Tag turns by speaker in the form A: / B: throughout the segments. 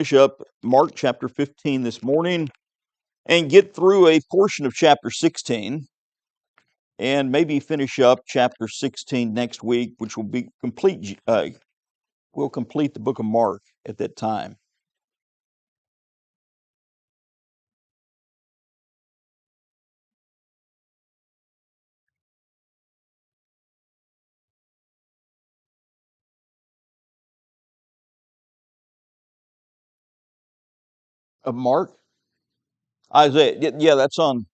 A: Finish up Mark chapter 15 this morning and get through a portion of chapter 16 and maybe finish up chapter 16 next week, which will be complete. We'll complete the book of Mark at that time. Of Mark, Isaiah, yeah, that's on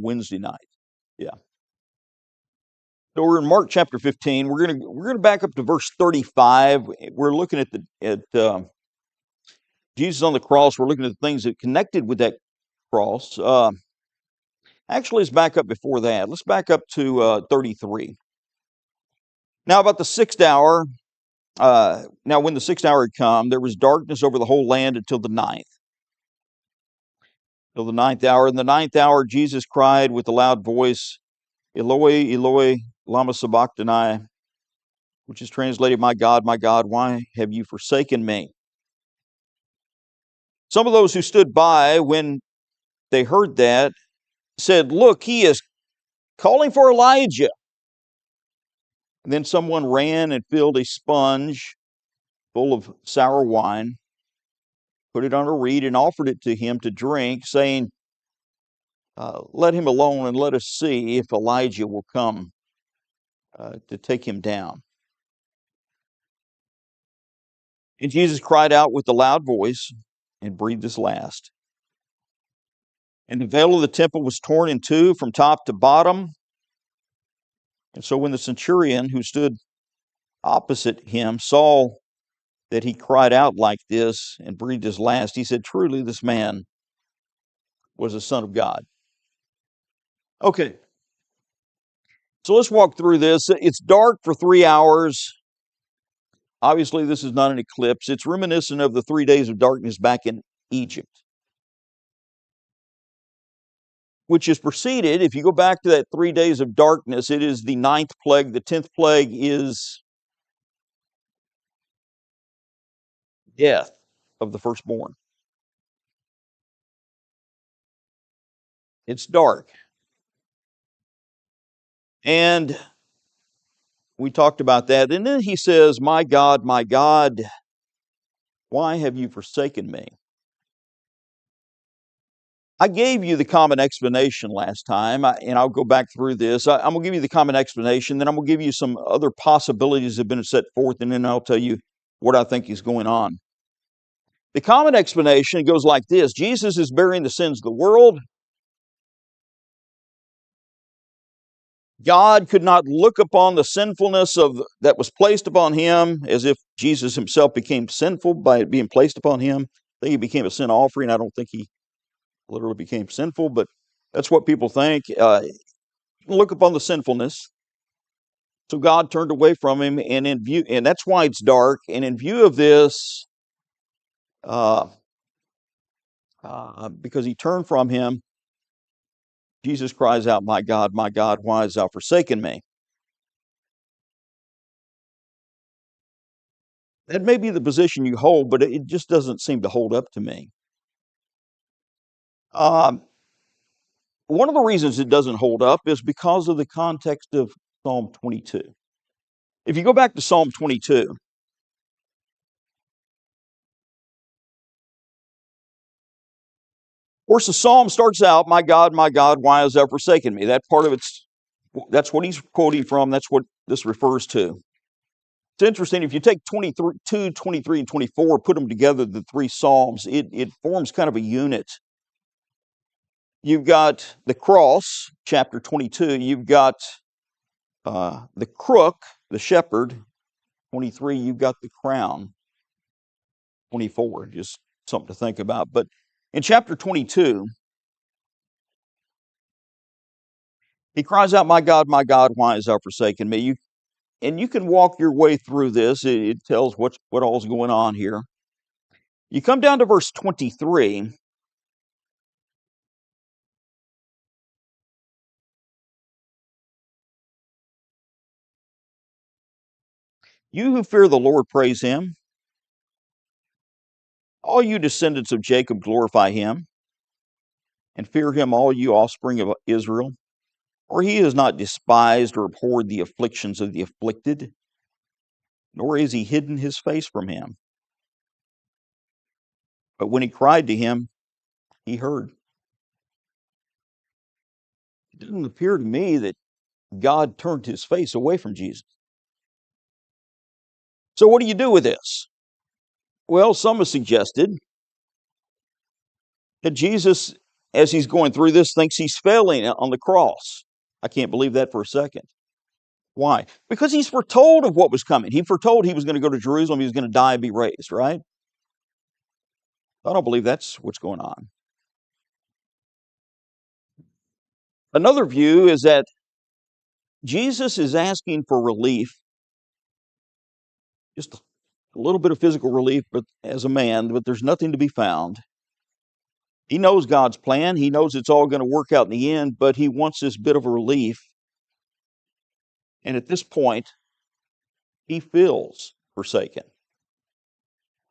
A: Wednesday night. Yeah. So we're in Mark chapter 15. We're gonna back up to verse 35. We're looking at Jesus on the cross. We're looking at the things that connected with that cross. Actually, let's back up before that. Let's back up to 33. Now, about the sixth hour, now when the sixth hour had come, there was darkness over the whole land until the ninth. Till the ninth hour. In the ninth hour, Jesus cried with a loud voice, Eloi, Eloi, lama sabachthani, which is translated, my God, why have you forsaken me? Some of those who stood by when they heard that said, look, he is calling for Elijah. And then someone ran and filled a sponge full of sour wine, put it on a reed, and offered it to him to drink, saying, let him alone and let us see if Elijah will come to take him down. And Jesus cried out with a loud voice and breathed his last. And the veil of the temple was torn in two from top to bottom. And so when the centurion who stood opposite him saw that he cried out like this and breathed his last, he said, truly, this man was the Son of God. Okay, so let's walk through this. It's dark for 3 hours. Obviously, this is not an eclipse. It's reminiscent of the 3 days of darkness back in Egypt, which is preceded. If you go back to that 3 days of darkness, it is the ninth plague. The 10th plague is death of the firstborn. It's dark. And we talked about that. And then he says, my God, why have you forsaken me? I gave you the common explanation last time, and I'll go back through this. I'm going to give you the common explanation, then I'm going to give you some other possibilities that have been set forth, and then I'll tell you what I think is going on. The common explanation goes like this. Jesus is bearing the sins of the world. God could not look upon the sinfulness that was placed upon him as if Jesus himself became sinful by it being placed upon him. I think he became a sin offering. I don't think he literally became sinful, but that's what people think. Look upon the sinfulness. So God turned away from him, and that's why it's dark. And in view of this, uh, because he turned from him, Jesus cries out, my God, why hast thou forsaken me? That may be the position you hold, but it just doesn't seem to hold up to me. Um, one of the reasons it doesn't hold up is because of the context of Psalm 22. If you go back to Psalm 22, of course, the psalm starts out, my God, why hast thou forsaken me? That part of that's what he's quoting from. That's what this refers to. It's interesting, if you take 22, 23, and 24, put them together, the three psalms, it forms kind of a unit. You've got the cross, chapter 22. You've got the crook, the shepherd, 23. You've got the crown, 24. Just something to think about. But in chapter 22, he cries out, my God, why hast thou forsaken me? And you can walk your way through this. It tells what all's going on here. You come down to verse 23. You who fear the Lord, praise him. All you descendants of Jacob, glorify him, and fear him, all you offspring of Israel. For he has not despised or abhorred the afflictions of the afflicted, nor has he hidden his face from him. But when he cried to him, he heard. It doesn't appear to me that God turned his face away from Jesus. So what do you do with this? Well, some have suggested that Jesus, as he's going through this, thinks he's failing on the cross. I can't believe that for a second. Why? Because he's foretold of what was coming. He foretold he was going to go to Jerusalem, he was going to die and be raised, right? I don't believe that's what's going on. Another view is that Jesus is asking for relief, just a little bit of physical relief, but as a man, but there's nothing to be found. He knows God's plan. He knows it's all going to work out in the end, but he wants this bit of a relief. And at this point, he feels forsaken.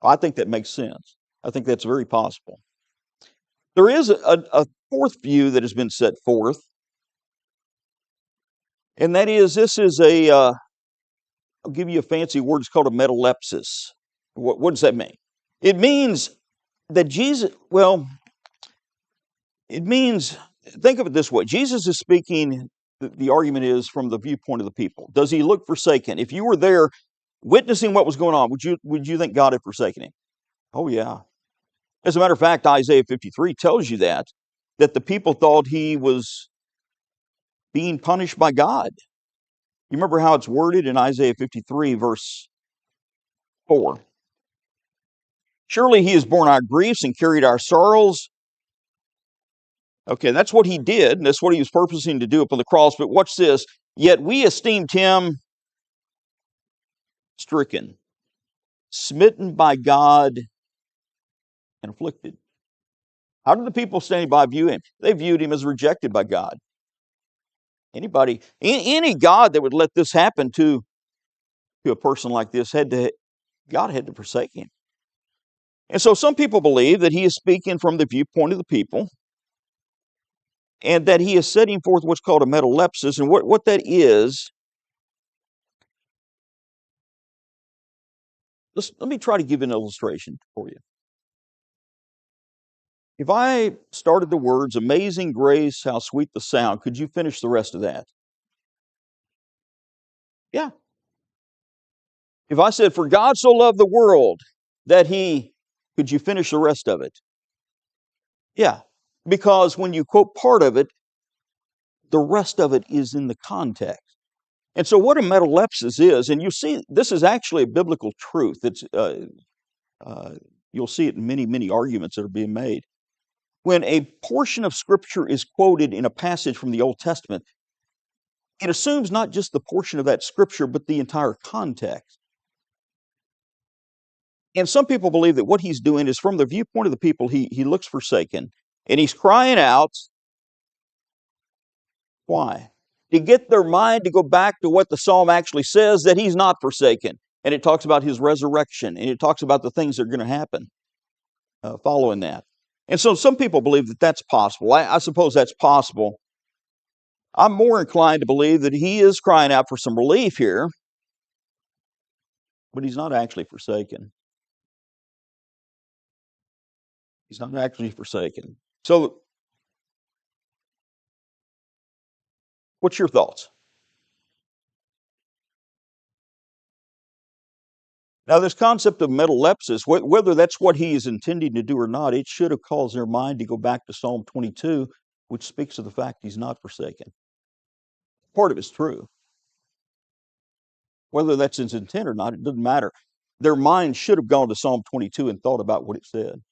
A: I think that makes sense. I think that's very possible. There is a fourth view that has been set forth, and that is this is I'll give you a fancy word, it's called a metalepsis. What does that mean? It means that Jesus, well, it means, think of it this way. Jesus is speaking, the argument is from the viewpoint of the people. Does he look forsaken? If you were there witnessing what was going on, would you think God had forsaken him? Oh, yeah. As a matter of fact, Isaiah 53 tells you that the people thought he was being punished by God. You remember how it's worded in Isaiah 53, verse 4. Surely he has borne our griefs and carried our sorrows. Okay, that's what he did, and that's what he was purposing to do upon the cross. But watch this. Yet we esteemed him stricken, smitten by God, and afflicted. How did the people standing by view him? They viewed him as rejected by God. Any God that would let this happen to a person like this, God had to forsake him. And so some people believe that he is speaking from the viewpoint of the people, and that he is setting forth what's called a metalepsis. And what that is, let me try to give an illustration for you. If I started the words, "Amazing grace, how sweet the sound," could you finish the rest of that? Yeah. If I said, "For God so loved the world that he," could you finish the rest of it? Yeah. Because when you quote part of it, the rest of it is in the context. And so what a metalepsis is, and you see, this is actually a biblical truth. You'll see it in many, many arguments that are being made. When a portion of Scripture is quoted in a passage from the Old Testament, it assumes not just the portion of that Scripture, but the entire context. And some people believe that what he's doing is from the viewpoint of the people, he looks forsaken, and he's crying out. Why? To get their mind to go back to what the psalm actually says, that he's not forsaken. And it talks about his resurrection, and it talks about the things that are going to happen following that. And so some people believe that that's possible. I suppose that's possible. I'm more inclined to believe that he is crying out for some relief here, but he's not actually forsaken. He's not actually forsaken. So, what's your thoughts? Now, this concept of metalepsis, whether that's what he is intending to do or not, it should have caused their mind to go back to Psalm 22, which speaks of the fact he's not forsaken. Part of it's true. Whether that's his intent or not, it doesn't matter. Their mind should have gone to Psalm 22 and thought about what it said.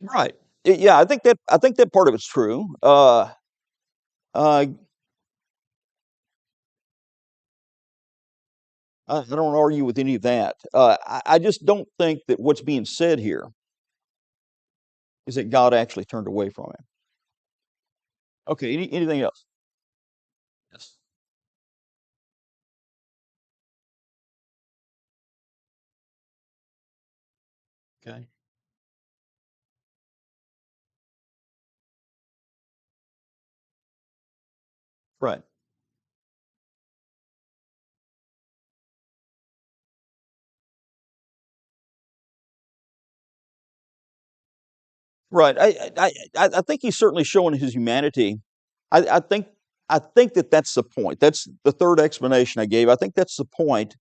A: Right. Yeah, I think that part of it's true. Uh, I don't argue with any of that. I just don't think that what's being said here is that God actually turned away from him. Okay, anything else? Yes. Okay. Right. Right. I think he's certainly showing his humanity. I think I think that that's the point. That's the third explanation I gave. I think that's the point.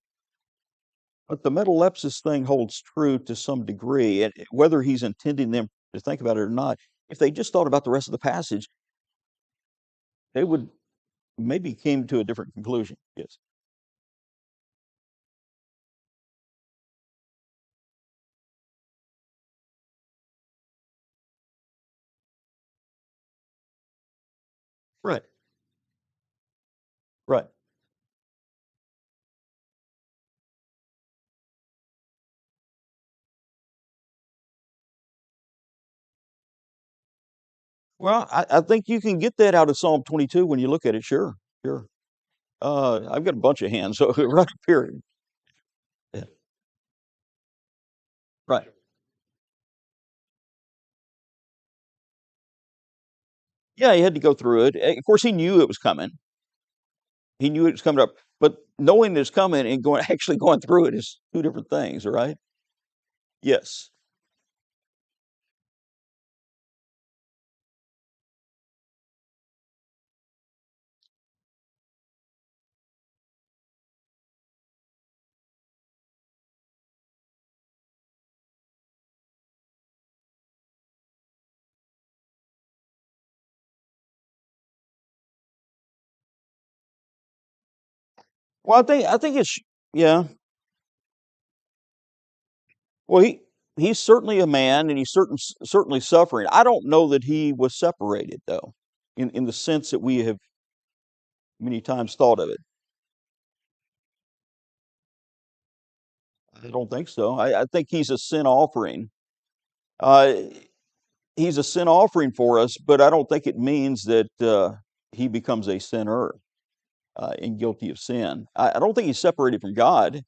A: But the metalepsis thing holds true to some degree, and whether he's intending them to think about it or not. If they just thought about the rest of the passage, they would maybe came to a different conclusion. Yes. Right. Right. Well, I think you can get that out of Psalm 22 when you look at it. Sure. Sure. I've got a bunch of hands, so right up here. Yeah. Right. Yeah, he had to go through it. Of course, he knew it was coming. He knew it was coming up, but knowing it's coming and going actually going through it is two different things, right? Yes. Well, I think it's yeah. Well, he's certainly a man, and he's certainly suffering. I don't know that he was separated though, in the sense that we have many times thought of it. I don't think so. I think he's a sin offering. Uh, he's a sin offering for us, but I don't think it means that he becomes a sinner and guilty of sin. I don't think he's separated from God.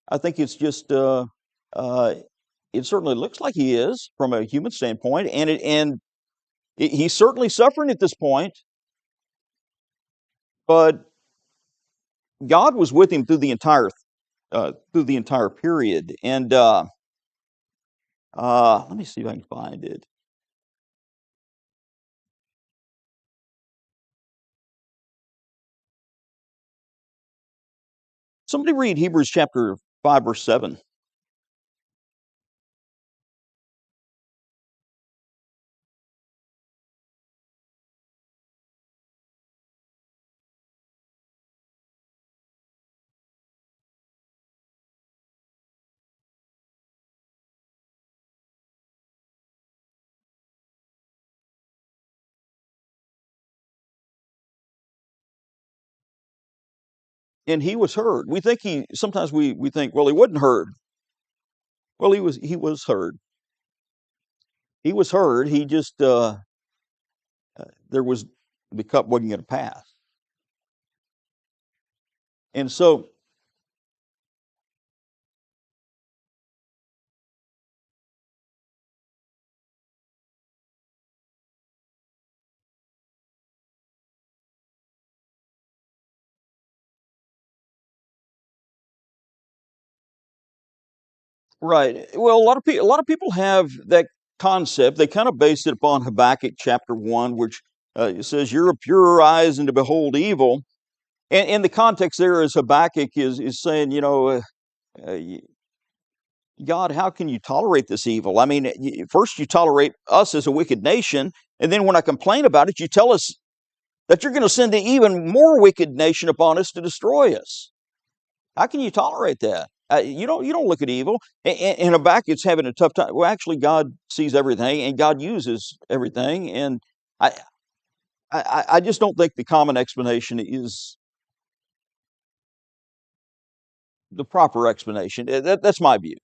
A: I think it's just uh, it certainly looks like he is from a human standpoint, he's certainly suffering at this point. But God was with him through the entire period. And let me see if I can find it. Somebody read Hebrews chapter 5, verse 7. And he was heard. We think he sometimes we think, well, he wasn't heard. Well, he was heard. He was heard. He just there was the cup wasn't going to pass. And so right. Well, a lot of people have that concept. They kind of base it upon Habakkuk chapter 1, which it says, "You're of purer eyes and to behold evil." And the context there is Habakkuk is saying, uh, God, how can you tolerate this evil? I mean, first you tolerate us as a wicked nation, and then when I complain about it, you tell us that you're going to send an even more wicked nation upon us to destroy us. How can you tolerate that? You don't look at evil. And Habakkuk's having a tough time. Well, actually, God sees everything, and God uses everything. And I, I just don't think the common explanation is the proper explanation. That's my view.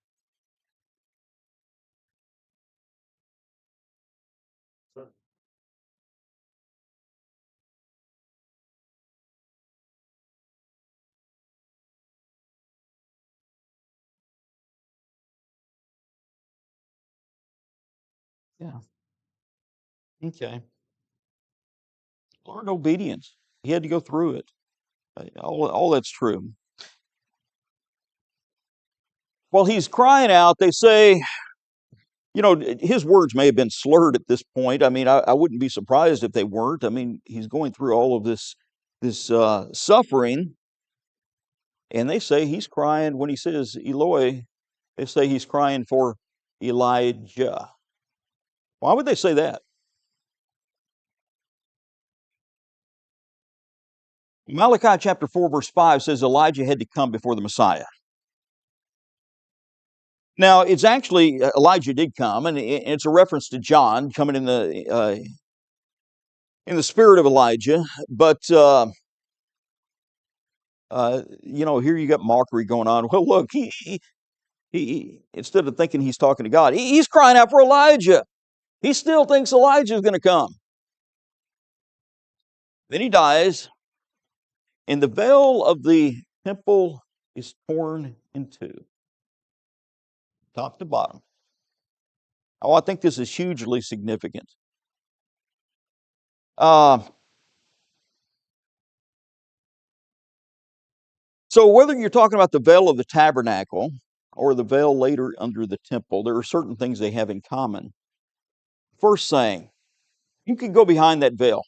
A: Yeah. Okay. Learned obedience. He had to go through it. All that's true. While he's crying out, they say, his words may have been slurred at this point. I mean, I wouldn't be surprised if they weren't. I mean, he's going through all of this suffering, and they say he's crying when he says Eloi. They say he's crying for Elijah. Why would they say that? Malachi chapter 4, verse 5 says Elijah had to come before the Messiah. Now, it's actually Elijah did come, and it's a reference to John coming in the spirit of Elijah. But here you got mockery going on. Well, look, he instead of thinking he's talking to God, he's crying out for Elijah. He still thinks Elijah is going to come. Then he dies, and the veil of the temple is torn in two, top to bottom. Oh, I think this is hugely significant. Uh, so whether you're talking about the veil of the tabernacle or the veil later under the temple, there are certain things they have in common. First thing, you can go behind that veil.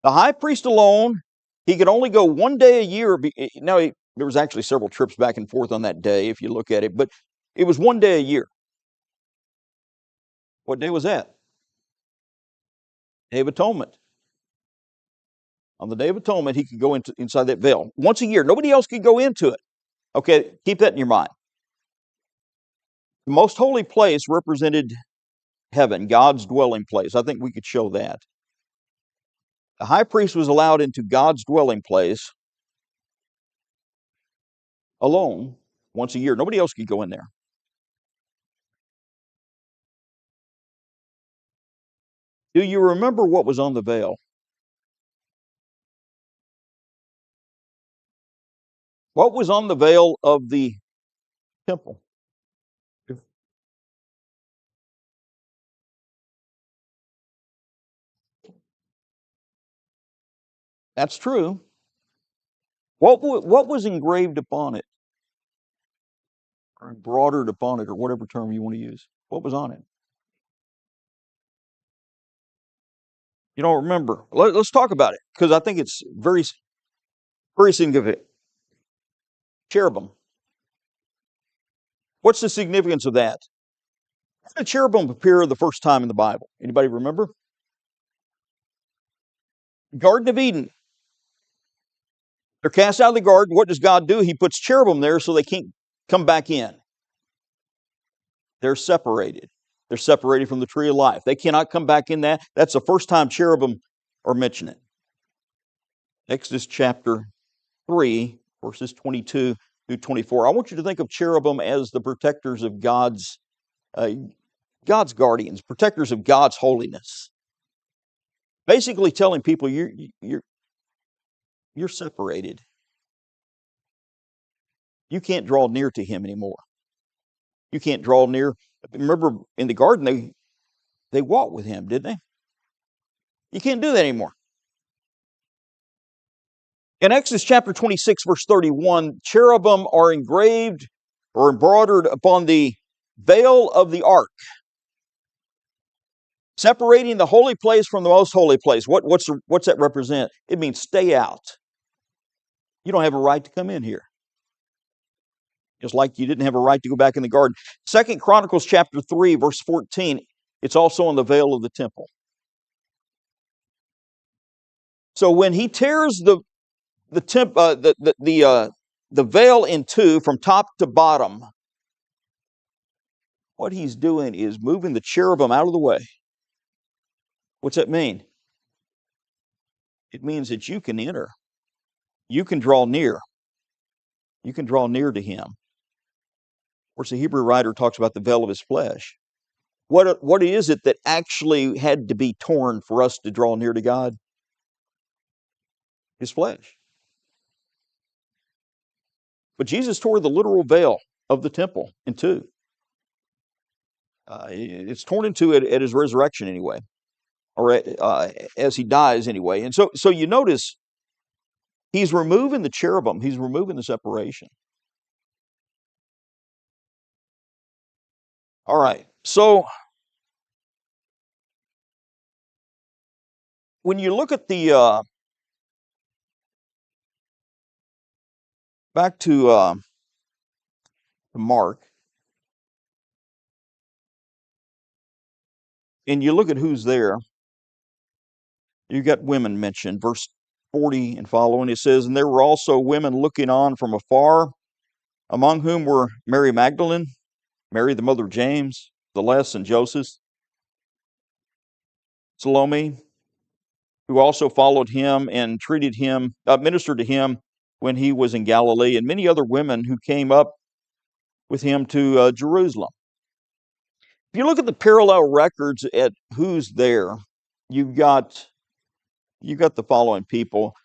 A: The high priest alone, he could only go one day a year. Now, there was actually several trips back and forth on that day, if you look at it, but it was one day a year. What day was that? Day of Atonement. On the Day of Atonement, he could go inside that veil once a year. Nobody else could go into it. Okay, keep that in your mind. The most holy place represented heaven, God's dwelling place. I think we could show that. The high priest was allowed into God's dwelling place alone once a year. Nobody else could go in there. Do you remember what was on the veil? What was on the veil of the temple? That's true. What was engraved upon it, or embroidered upon it, or whatever term you want to use? What was on it? You don't remember? Let's talk about it, because I think it's very, very significant. Cherubim. What's the significance of that? How did cherubim appear the first time in the Bible? Anybody remember? Garden of Eden. They're cast out of the garden. What does God do? He puts cherubim there so they can't come back in. They're separated. They're separated from the tree of life. They cannot come back in that. That's the first time cherubim are mentioned. Exodus chapter 3, verses 22 through 24. I want you to think of cherubim as the protectors of God's guardians, protectors of God's holiness. Basically telling people you're separated. You can't draw near to him anymore. You can't draw near. Remember, in the garden, they walked with him, didn't they? You can't do that anymore. In Exodus chapter 26, verse 31, cherubim are engraved or embroidered upon the veil of the ark, separating the holy place from the most holy place. What's that represent? It means stay out. You don't have a right to come in here. Just like you didn't have a right to go back in the garden. 2 Chronicles chapter 3, verse 14, it's also on the veil of the temple. So when he tears the the veil in two from top to bottom. What he's doing is moving the cherubim out of the way. What's that mean? It means that you can enter. You can draw near. You can draw near to him. Of course, the Hebrew writer talks about the veil of his flesh. What is it that actually had to be torn for us to draw near to God? His flesh. But Jesus tore the literal veil of the temple in two. It's torn in two at his resurrection anyway, or as he dies anyway. And so you notice he's removing the cherubim. He's removing the separation. All right. So when you look at the back to Mark, and you look at who's there, you got women mentioned. Verse 40 and following, it says, "And there were also women looking on from afar, among whom were Mary Magdalene, Mary the mother of James, the Less, and Joseph, Salome, who also followed him and ministered to him when he was in Galilee, and many other women who came up with him to Jerusalem." If you look at the parallel records at who's there, you've got the following people.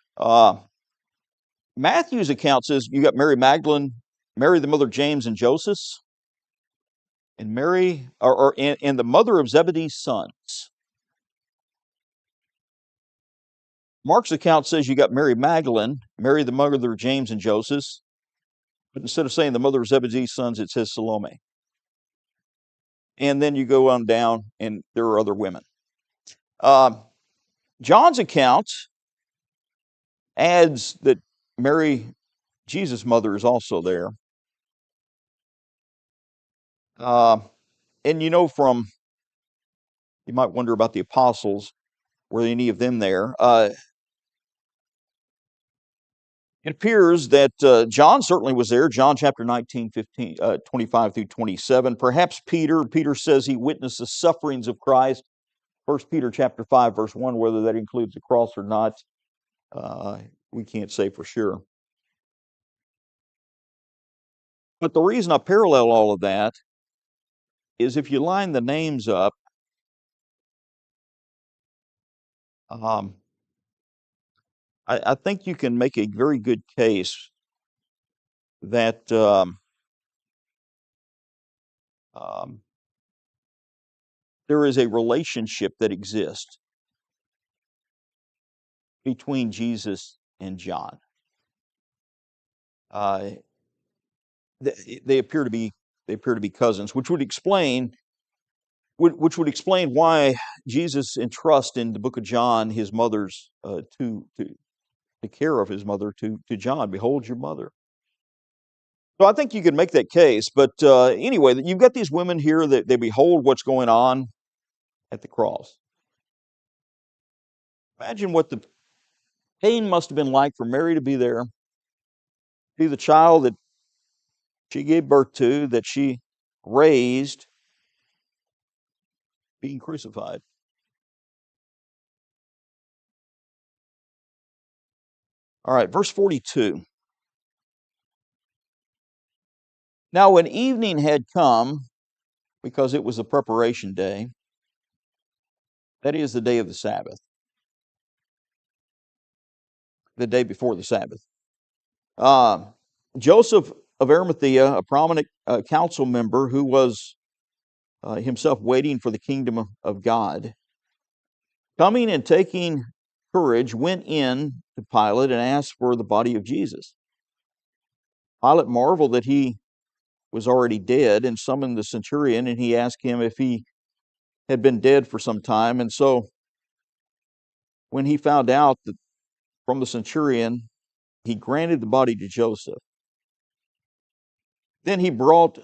A: Matthew's account says you got Mary Magdalene, Mary the mother of James and Joseph, and Mary and the mother of Zebedee's sons. Mark's account says you got Mary Magdalene, Mary the mother of James and Joseph, but instead of saying the mother of Zebedee's sons, it says Salome. And then you go on down, and there are other women. John's account adds that Mary, Jesus' mother, is also there. And you know you might wonder about the apostles. Were any of them there? It appears that John certainly was there. John chapter 19, 25 through 27. Perhaps Peter. Peter says he witnessed the sufferings of Christ. 1 Peter chapter 5, verse 1, whether that includes the cross or not, we can't say for sure. But the reason I parallel all of that is if you line the names up, I think you can make a very good case that there is a relationship that exists between Jesus and John. They appear to be cousins, which would explain why Jesus entrusts in the book of John his mother's to the care of his mother to John. Behold your mother. So I think you can make that case. But anyway, you've got these women here that they behold what's going on at the cross. Imagine what the pain must have been like for Mary to be there, be the child that she gave birth to, that she raised, being crucified. All right, verse 42. Now, when evening had come, because it was the preparation day, that is the day of the Sabbath, the day before the Sabbath, Joseph of Arimathea, a prominent council member who was himself waiting for the kingdom of God, coming and taking courage, went in to Pilate and asked for the body of Jesus. Pilate marveled that he was already dead and summoned the centurion, and he asked him if he had been dead for some time. And so when he found out that from the centurion, he granted the body to Joseph. Then he brought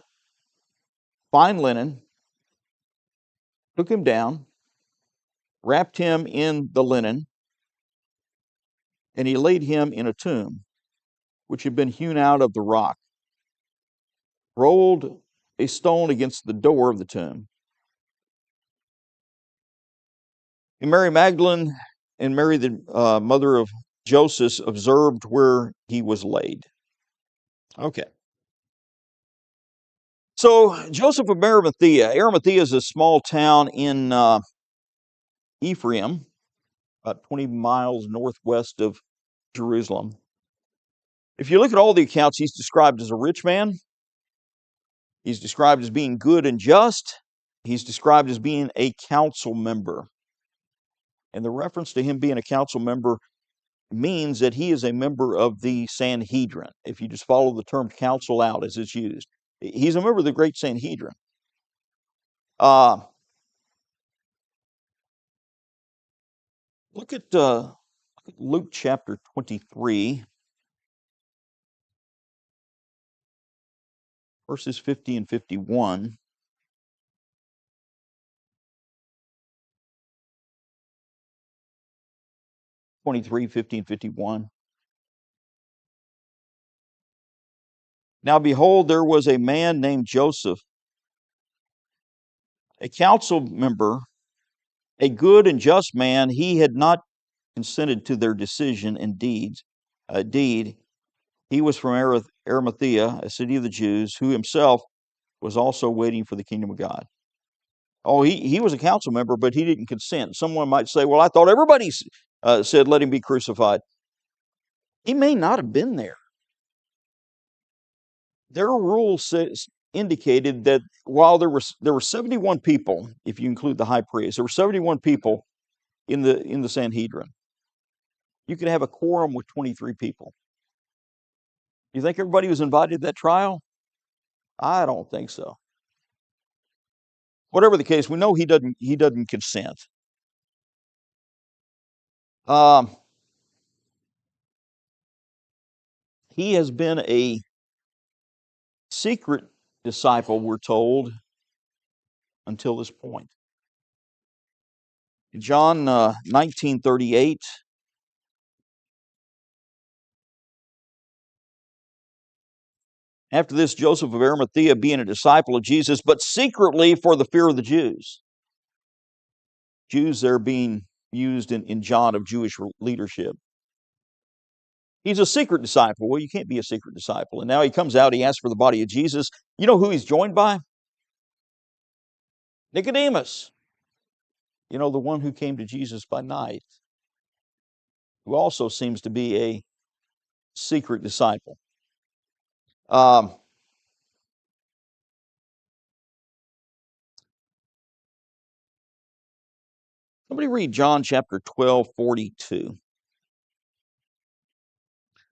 A: fine linen, took him down, wrapped him in the linen, And he laid him in a tomb, which had been hewn out of the rock, rolled a stone against the door of the tomb. And Mary Magdalene and Mary, the mother of Joseph, observed where he was laid. Okay. So Joseph of Arimathea. Arimathea is a small town in Ephraim, about 20 miles northwest of Jerusalem. If you look at all the accounts, he's described as a rich man. He's described as being good and just. He's described as being a council member. And the reference to him being a council member means that he is a member of the Sanhedrin, if you just follow the term council out as it's used. He's a member of the great Sanhedrin. Look at Luke chapter 23, verses 50 and 51. 23, 50 and 51. Now behold, there was a man named Joseph, a council member, a good and just man. He had not consented to their decision and deed. He was from Arimathea, a city of the Jews, who himself was also waiting for the kingdom of God. Oh, he was a council member, but he didn't consent. Someone might say, well, I thought everybody said, let him be crucified. He may not have been there. Their rules indicated that while there were 71 people, if you include the high priest, there were 71 people in the Sanhedrin. You could have a quorum with 23 people. You think everybody was invited to that trial? I don't think so. Whatever the case, we know he doesn't consent. He has been a secret disciple, we're told, until this point. John 19:38. After this, Joseph of Arimathea, being a disciple of Jesus, but secretly for the fear of the Jews. Jews there being used in John of Jewish leadership. He's a secret disciple. Well, you can't be a secret disciple. And now he comes out, he asks for the body of Jesus. You know who he's joined by? Nicodemus. You know, the one who came to Jesus by night, who also seems to be a secret disciple. Let me read John chapter 12, 42.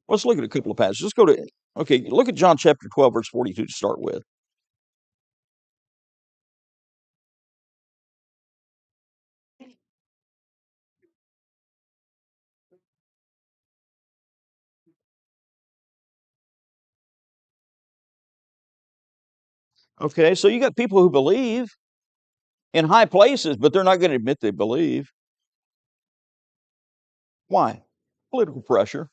A: Let's look at a couple of passages. Let's go to, okay, look at John chapter 12, verse 42 to start with. Okay, so you got people who believe in high places, but they're not going to admit they believe. Why? Political pressure.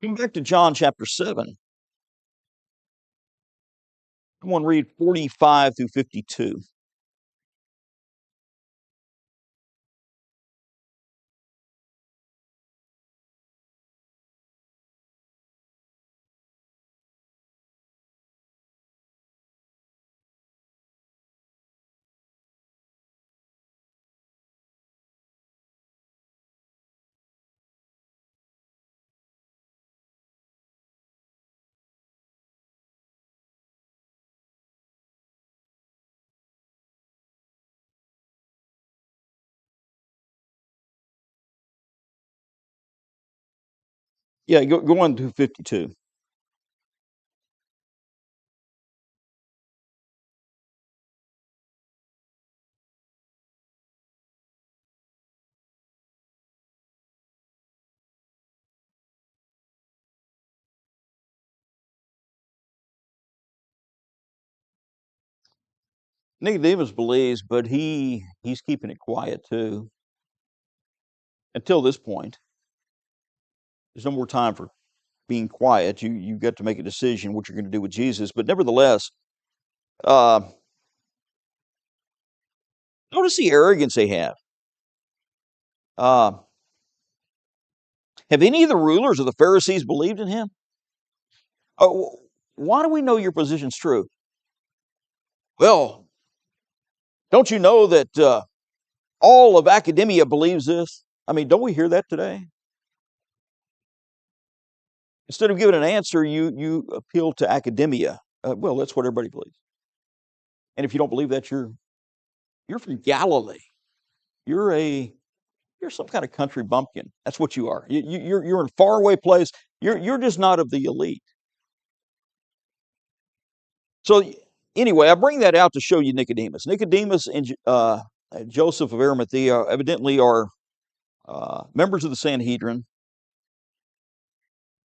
A: Come back to John chapter 7. Come on, read 45 through 52. Yeah, go on to 52. Nicodemus believes, but he's keeping it quiet too. until this point, there's no more time for being quiet. You got to make a decision what you're going to do with Jesus. But nevertheless, uh, notice the arrogance they have. Have any of the rulers of the Pharisees believed in him? Why do we know your position's true? Well, don't you know that all of academia believes this? I mean, don't we hear that today? Instead of giving an answer, you appeal to academia. Well, that's what everybody believes. And if you don't believe that, you're from Galilee. You're some kind of country bumpkin. That's what you are. You're in a faraway place. You're just not of the elite. So anyway, I bring that out to show you Nicodemus. Nicodemus and Joseph of Arimathea evidently are members of the Sanhedrin.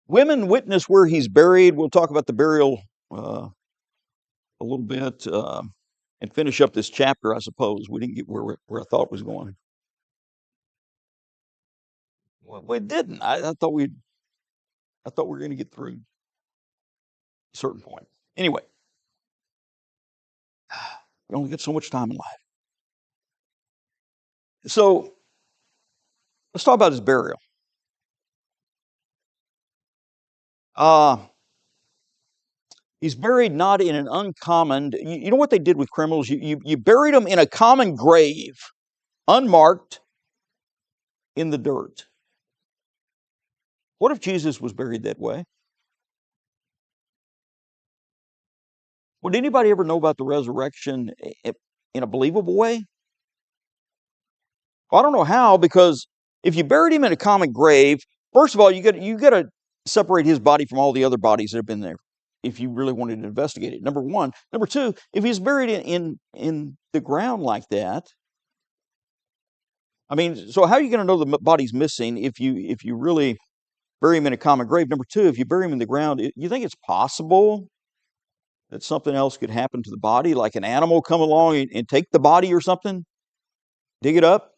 A: Women witness where he's buried. We'll talk about the burial a little bit and finish up this chapter, I suppose. We didn't get where I thought it was going. Well, we didn't. I thought we were going to get through a certain point. Anyway, we only get so much time in life. So let's talk about his burial. He's buried not in an uncommon. You know what they did with criminals? You buried them in a common grave, unmarked, in the dirt. What if Jesus was buried that way? Would anybody ever know about the resurrection in a believable way? Well, I don't know how, because if you buried him in a common grave, first of all, you got to separate his body from all the other bodies that have been there, if you really wanted to investigate it. Number one. Number two, if he's buried in the ground like that, I mean, so how are you going to know the body's missing if you really bury him in a common grave? Number two, if you bury him in the ground, you think it's possible that something else could happen to the body, like an animal come along and take the body or something, dig it up?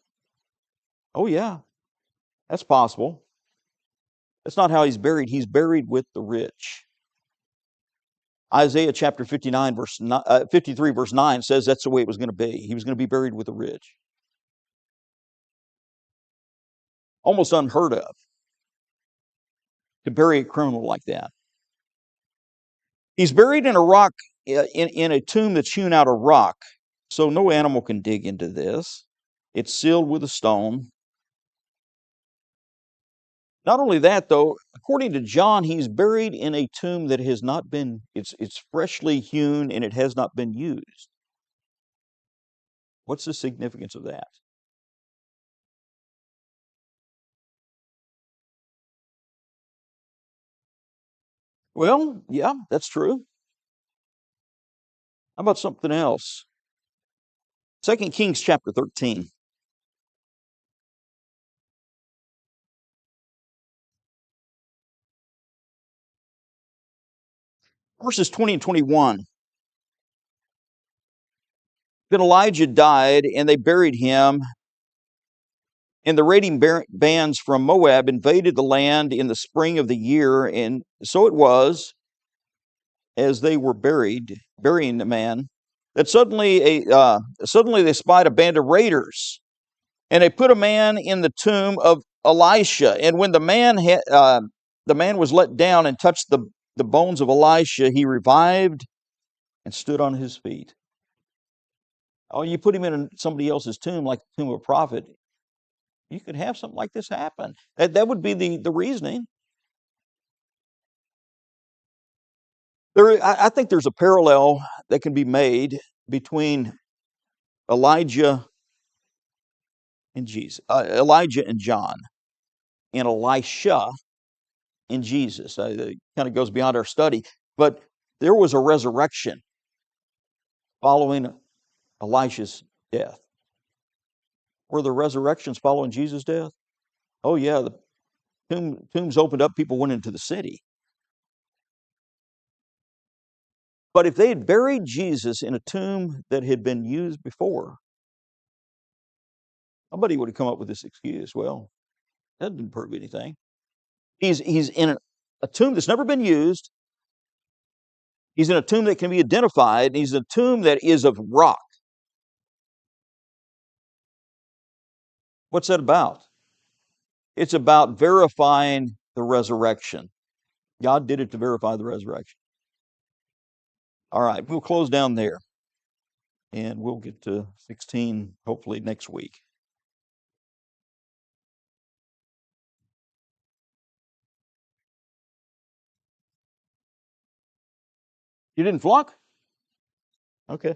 A: Oh yeah, that's possible. That's not how he's buried. He's buried with the rich. Isaiah chapter 53 verse 9 says that's the way it was going to be. He was going to be buried with the rich. Almost unheard of to bury a criminal like that. He's buried in a rock, in a tomb that's hewn out of rock, so no animal can dig into this. It's sealed with a stone. Not only that, though, according to John, he's buried in a tomb that has not been, it's freshly hewn and it has not been used. What's the significance of that? Well, yeah, that's true. How about something else? 2 Kings chapter 13. Verses 20 and 21. Then Elijah died, and they buried him. And the raiding bands from Moab invaded the land in the spring of the year. And so it was, as they were burying the man, that suddenly they spied a band of raiders. And they put a man in the tomb of Elisha. And when the man was let down and touched the bones of Elisha, he revived and stood on his feet. Oh, you put him in somebody else's tomb, like the tomb of a prophet, you could have something like this happen. That would be the reasoning. I think there's a parallel that can be made between Elijah and Jesus, Elijah and John, and Elisha and Jesus. It kind of goes beyond our study, but there was a resurrection following Elisha's death. Were there resurrections following Jesus' death? Oh yeah, the tombs opened up, people went into the city. But if they had buried Jesus in a tomb that had been used before, somebody would have come up with this excuse. Well, That doesn't prove anything. He's in a tomb that's never been used. He's in a tomb that can be identified. He's in a tomb that is of rock. What's that about? It's about verifying the resurrection. God did it to verify the resurrection. All right, we'll close down there and we'll get to 16 hopefully next week. You didn't flock? Okay.